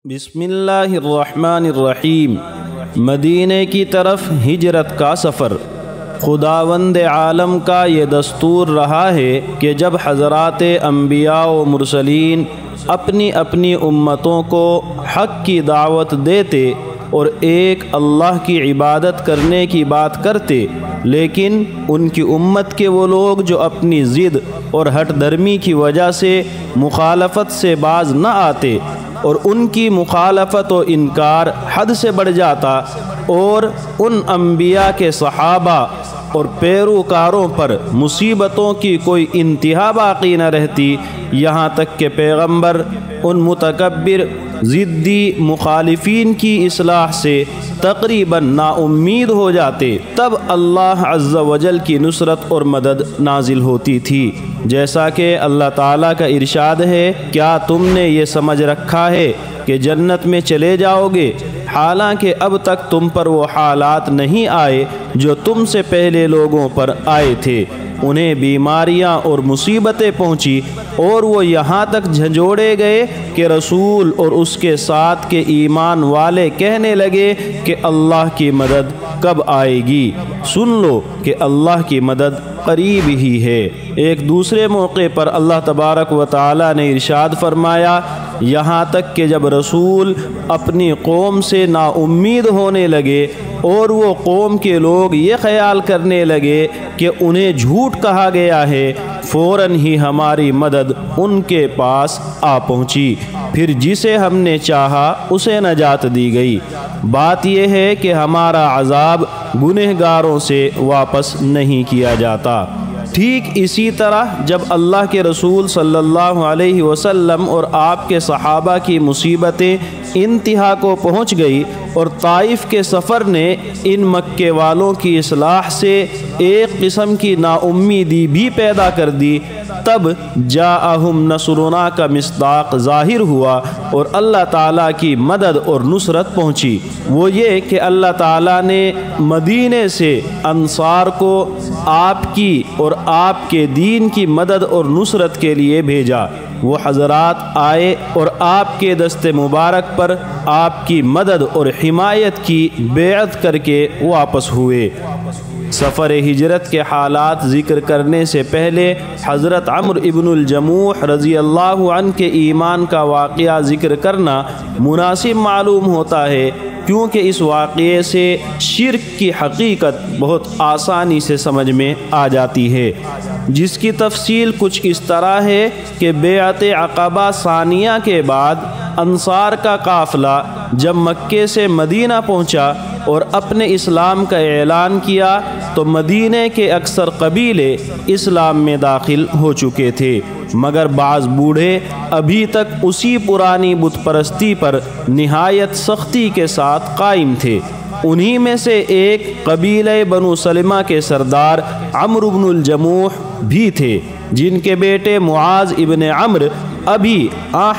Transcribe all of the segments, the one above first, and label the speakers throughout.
Speaker 1: بسم اللہ الرحمن الرحیم۔ مدینہ کی طرف ہجرت کا سفر۔ خداوند عالم کا یہ دستور رہا ہے کہ جب حضرات انبیاء و مرسلین اپنی اپنی امتوں کو حق کی دعوت دیتے اور ایک اللہ کی عبادت کرنے کی بات کرتے، لیکن ان کی امت کے وہ لوگ جو اپنی ضد اور ہٹ درمی کی وجہ سے مخالفت سے باز نہ آتے اور ان کی مخالفت و انکار حد سے بڑھ جاتا اور ان انبیاء کے صحابہ اور پیروکاروں پر مصیبتوں کی کوئی انتہا باقی نہ رہتی، یہاں تک کہ پیغمبر ان متکبر ضدی مخالفین کی اصلاح سے تقریباً نا امید ہو جاتے، تب اللہ عز و جل کی نصرت اور مدد نازل ہوتی تھی، جیسا کہ اللہ تعالیٰ کا ارشاد ہے، کیا تم نے یہ سمجھ رکھا ہے کہ جنت میں چلے جاؤ گے، حالانکہ اب تک تم پر وہ حالات نہیں آئے جو تم سے پہلے لوگوں پر آئے تھے، انہیں بیماریاں اور مصیبتیں پہنچی اور وہ یہاں تک جھنجھوڑے گئے کہ رسول اور اس کے ساتھ کے ایمان والے کہنے لگے کہ اللہ کی مدد کب آئے گی، سن لو کہ اللہ کی مدد قریب ہی ہے۔ ایک دوسرے موقع پر اللہ تبارک و تعالی نے ارشاد فرمایا، یہاں تک کہ جب رسول اپنی قوم سے نا امید ہونے لگے اور وہ قوم کے لوگ یہ خیال کرنے لگے کہ انہیں جھوٹ کہا گیا ہے، فوراً ہی ہماری مدد ان کے پاس آ پہنچی، پھر جسے ہم نے چاہا اسے نجات دی گئی۔ بات یہ ہے کہ ہمارا عذاب گنہگاروں سے واپس نہیں کیا جاتا۔ ٹھیک اسی طرح جب اللہ کے رسول صلی اللہ علیہ وسلم اور آپ کے صحابہ کی مصیبتیں انتہا کو پہنچ گئی اور طائف کے سفر نے ان مکے والوں کی اصلاح سے ایک قسم کی نا امیدی بھی پیدا کر دی، تب جاءہم نصرنا کا مصداق ظاہر ہوا اور اللہ تعالیٰ کی مدد اور نصرت پہنچی۔ وہ یہ کہ اللہ تعالیٰ نے مدینے سے انصار کو آپ کی اور آپ کے دین کی مدد اور نصرت کے لیے بھیجا۔ وہ حضرات آئے اور آپ کے دست مبارک پر آپ کی مدد اور حمایت کی بیعت کر کے واپس ہوئے۔ سفر ہجرت کے حالات ذکر کرنے سے پہلے حضرت عمرو ابن الجموح رضی اللہ عنہ کے ایمان کا واقعہ ذکر کرنا مناسب معلوم ہوتا ہے، کیونکہ اس واقعے سے شرک کی حقیقت بہت آسانی سے سمجھ میں آ جاتی ہے، جس کی تفصیل کچھ اس طرح ہے کہ بیعت عقبہ ثانیہ کے بعد انصار کا قافلہ جب مکے سے مدینہ پہنچا اور اپنے اسلام کا اعلان کیا تو مدینہ کے اکثر قبیلے اسلام میں داخل ہو چکے تھے، مگر بعض بوڑھے ابھی تک اسی پرانی بت پرستی پر نہایت سختی کے ساتھ قائم تھے۔ انہی میں سے ایک قبیلہ بنو سلمہ کے سردار عمرو بن الجموح بھی تھے، جن کے بیٹے معاذ ابن عمرو ابھی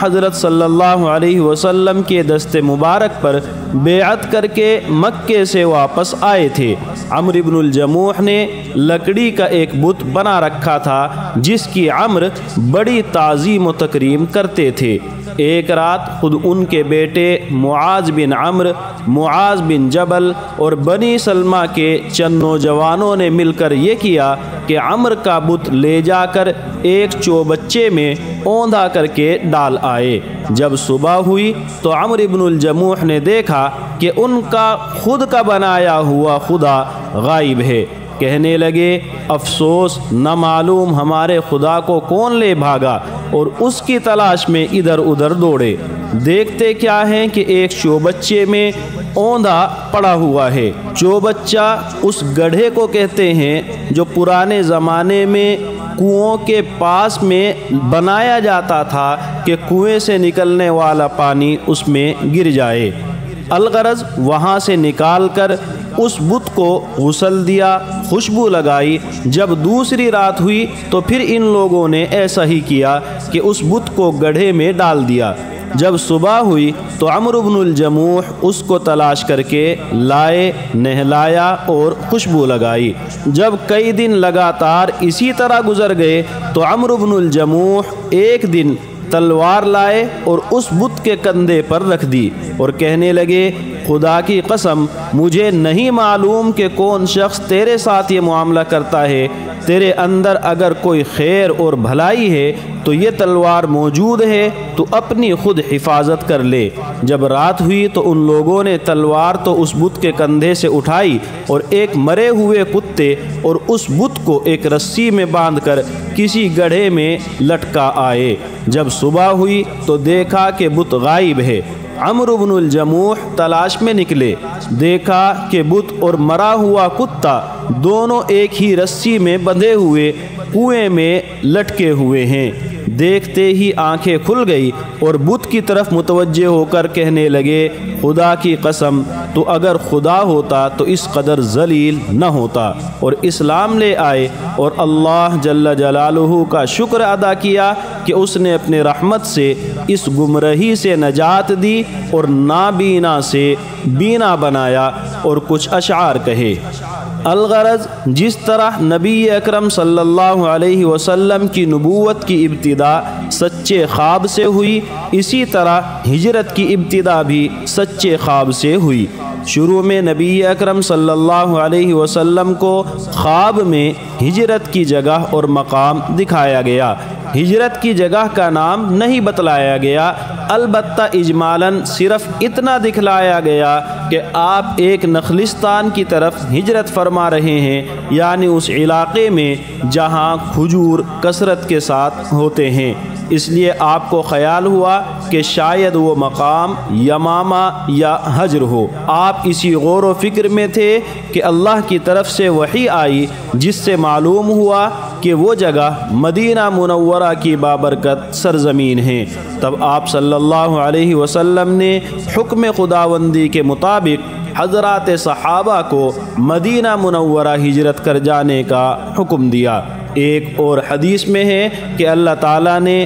Speaker 1: حضرت صلی اللہ علیہ وسلم کے دست مبارک پر بیعت کر کے مکے سے واپس آئے تھے۔ عمرو بن الجموح نے لکڑی کا ایک بت بنا رکھا تھا جس کی عمرو بڑی تعظیم و تکریم کرتے تھے۔ ایک رات خود ان کے بیٹے معاذ بن عمرو، معاذ بن جبل اور بنی سلمہ کے چند نوجوانوں نے مل کر یہ کیا کہ عمرو کا بت لے جا کر ایک چوبچے میں اوندھا کر کے ڈال آئے۔ جب صبح ہوئی تو عمرو بن الجموح نے دیکھا کہ ان کا خود کا بنایا ہوا خدا غائب ہے۔ کہنے لگے، افسوس، نہ معلوم ہمارے خدا کو کون لے بھاگا، اور اس کی تلاش میں ادھر ادھر دوڑے۔ دیکھتے کیا ہیں کہ ایک چوبچے میں اوندھا پڑا ہوا ہے۔ چوبچہ اس گڑھے کو کہتے ہیں جو پرانے زمانے میں کنوؤں کے پاس میں بنایا جاتا تھا کہ کنویں سے نکلنے والا پانی اس میں گر جائے۔ الغرض وہاں سے نکال کر اس بت کو غسل دیا، خوشبو لگائی۔ جب دوسری رات ہوئی تو پھر ان لوگوں نے ایسا ہی کیا کہ اس بت کو گڑھے میں ڈال دیا۔ جب صبح ہوئی تو عمرو بن الجموح اس کو تلاش کر کے لائے، نہلایا اور خوشبو لگائی۔ جب کئی دن لگاتار اسی طرح گزر گئے تو عمرو بن الجموح ایک دن تلوار لائے اور اس بت کے کندھے پر رکھ دی اور کہنے لگے خدا کی قسم مجھے نہیں معلوم کہ کون شخص تیرے ساتھ یہ معاملہ کرتا ہے، تیرے اندر اگر کوئی خیر اور بھلائی ہے تو یہ تلوار موجود ہے، تو اپنی خود حفاظت کر لے۔ جب رات ہوئی تو ان لوگوں نے تلوار تو اس بت کے کندھے سے اٹھائی اور ایک مرے ہوئے کتے اور اس بت کو ایک رسی میں باندھ کر کسی گڑھے میں لٹکا آئے۔ جب صبح ہوئی تو دیکھا کہ بت غائب ہے۔ عمرو بن الجموح تلاش میں نکلے، دیکھا کہ بت اور مرا ہوا کتا دونوں ایک ہی رسی میں بندھے ہوئے کنویں میں لٹکے ہوئے ہیں۔ دیکھتے ہی آنکھیں کھل گئی اور بت کی طرف متوجہ ہو کر کہنے لگے خدا کی قسم تو اگر خدا ہوتا تو اس قدر ذلیل نہ ہوتا، اور اسلام لے آئے اور اللہ جل جلالہ کا شکر ادا کیا کہ اس نے اپنے رحمت سے اس گمراہی سے نجات دی اور نابینا سے بینا بنایا، اور کچھ اشعار کہے۔ الغرض جس طرح نبی اکرم صلی اللہ علیہ وسلم کی نبوت کی ابتدا سچے خواب سے ہوئی، اسی طرح ہجرت کی ابتدا بھی سچے خواب سے ہوئی۔ شروع میں نبی اکرم صلی اللہ علیہ وسلم کو خواب میں ہجرت کی جگہ اور مقام دکھایا گیا۔ ہجرت کی جگہ کا نام نہیں بتلایا گیا، البتہ اجمالاً صرف اتنا دکھلایا گیا کہ آپ ایک نخلستان کی طرف ہجرت فرما رہے ہیں، یعنی اس علاقے میں جہاں کھجور کثرت کے ساتھ ہوتے ہیں۔ اس لیے آپ کو خیال ہوا کہ شاید وہ مقام یمامہ یا حجر ہو۔ آپ اسی غور و فکر میں تھے کہ اللہ کی طرف سے وحی آئی جس سے معلوم ہوا کہ وہ جگہ مدینہ منورہ کی بابرکت سرزمین ہے۔ تب آپ صلی اللہ علیہ وسلم نے حکم خداوندی کے مطابق حضرات صحابہ کو مدینہ منورہ ہجرت کر جانے کا حکم دیا۔ ایک اور حدیث میں ہے کہ اللہ تعالیٰ نے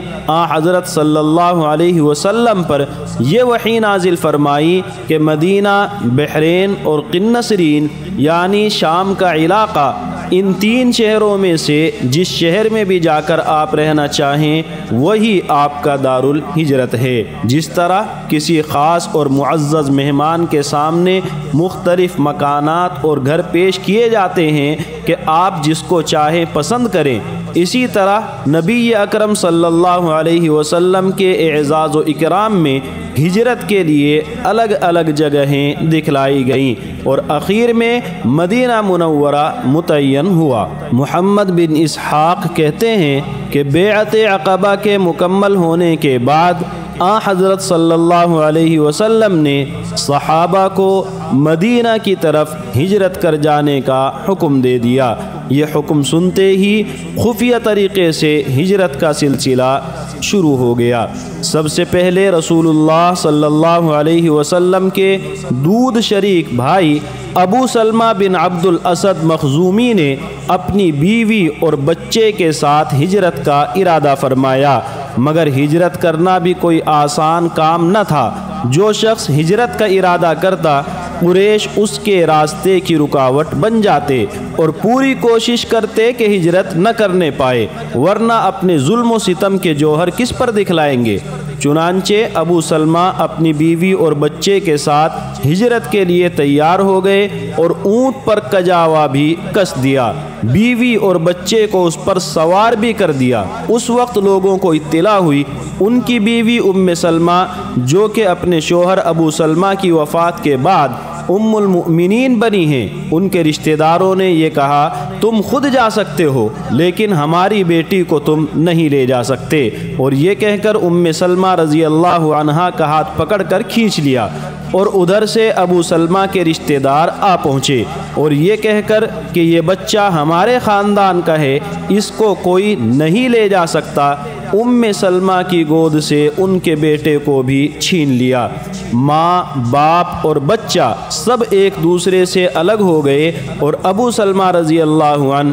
Speaker 1: حضرت صلی اللہ علیہ وسلم پر یہ وحی نازل فرمائی کہ مدینہ، بحرین اور قنسرین یعنی شام کا علاقہ، ان تین شہروں میں سے جس شہر میں بھی جا کر آپ رہنا چاہیں وہی آپ کا دارالہجرت ہے۔ جس طرح کسی خاص اور معزز مہمان کے سامنے مختلف مکانات اور گھر پیش کیے جاتے ہیں کہ آپ جس کو چاہیں پسند کریں، اسی طرح نبی اکرم صلی اللہ علیہ وسلم کے اعزاز و اکرام میں ہجرت کے لیے الگ الگ جگہیں دکھلائی گئیں اور اخیر میں مدینہ منورہ متعین ہوا۔ محمد بن اسحاق کہتے ہیں کہ بیعت عقبہ کے مکمل ہونے کے بعد حضرت صلی اللہ علیہ وسلم نے صحابہ کو مدینہ کی طرف ہجرت کر جانے کا حکم دے دیا۔ یہ حکم سنتے ہی خفیہ طریقے سے ہجرت کا سلسلہ شروع ہو گیا۔ سب سے پہلے رسول اللہ صلی اللہ علیہ وسلم کے دودھ شریک بھائی ابو سلمہ بن عبد الاسد مخزومی نے اپنی بیوی اور بچے کے ساتھ ہجرت کا ارادہ فرمایا، مگر ہجرت کرنا بھی کوئی آسان کام نہ تھا۔ جو شخص ہجرت کا ارادہ کرتا قریش اس کے راستے کی رکاوٹ بن جاتے اور پوری کوشش کرتے کہ ہجرت نہ کرنے پائے، ورنہ اپنے ظلم و ستم کے جوہر کس پر دکھلائیں گے۔ چنانچہ ابو سلمہ اپنی بیوی اور بچے کے ساتھ ہجرت کے لیے تیار ہو گئے اور اونٹ پر کجاوا بھی کس دیا، بیوی اور بچے کو اس پر سوار بھی کر دیا۔ اس وقت لوگوں کو اطلاع ہوئی، ان کی بیوی ام سلمہ جو کہ اپنے شوہر ابو سلمہ کی وفات کے بعد ام المؤمنین بنی ہیں، ان کے رشتہ داروں نے یہ کہا تم خود جا سکتے ہو لیکن ہماری بیٹی کو تم نہیں لے جا سکتے، اور یہ کہہ کر ام سلمہ رضی اللہ عنہا کا ہاتھ پکڑ کر کھینچ لیا، اور ادھر سے ابو سلمہ کے رشتہ دار آ پہنچے اور یہ کہہ کر کہ یہ بچہ ہمارے خاندان کا ہے، اس کو کوئی نہیں لے جا سکتا، ام سلمہ کی گود سے ان کے بیٹے کو بھی چھین لیا۔ ماں، باپ اور بچہ سب ایک دوسرے سے الگ ہو گئے اور ابو سلمہ رضی اللہ عنہ